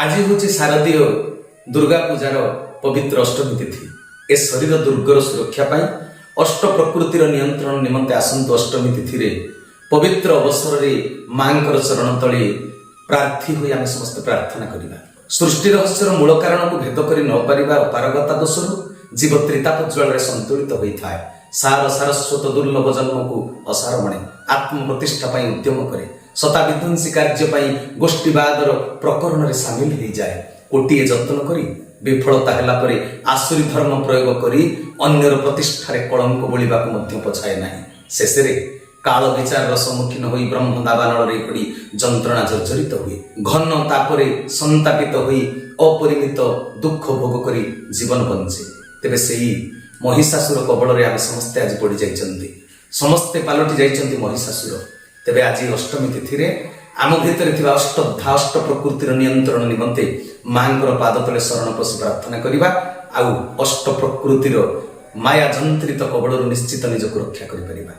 आज हूँ शारदीय दुर्गा पूजार पवित्र अष्टमी तिथि। ए शरीर दुर्गर सुरक्षा पाई अष्ट प्रकृतिर नियंत्रण निमंते आसंतु अष्टमी तिथि रे पवित्र अवसर रे मांकर चरण तले प्रार्थी हुई आम समस्त प्रार्थना करिबा। सृष्टि रहस्यर मूल कारण को भेद करि न पारिबा अपारगता दोषरु जीव त्रिताप ज्वाल रे संतुलित होइथाय। सार सारस्वत दुर्लभ जन्म को असार मणे आत्म प्रतिष्ठा पाई उद्यम करे। सता विध्वंसी कार्य पाई गोष्ठीवादर प्रकरण रे सामिल हो जाए। कोटिए जतन करी विफलता हेला परे आसुरी धर्म प्रयोग करी अन्यर प्रतिष्ठारे कलंक बोलिबाकु मध्य पछाए नाही। शेषरे काल विचार सम्मुखीन होई ब्रह्म दावानल रे पड़ी जंत्रणा जर्जरित हुए। घन तापरे संतापित होई अपरिमित दुख भोग करी जीवन बंचे। तेबे सेई महिषासुर कबल रे आमे समस्ते आज पड़ी जाइछन्ति। समस्ते पालटी जाइछन्ति महिषासुर। तेबे आज अष्टमी तिथि रे आम भितर थिबा अष्टधा अष्ट प्रकृतिर नियंत्रण निमंते मांकर पाद तले शरण पशि प्रार्थना करिबा। आउ अष्ट प्रकृतिर माया जंत्रित कबलरु निश्चित निजको रक्षा करि परिबा।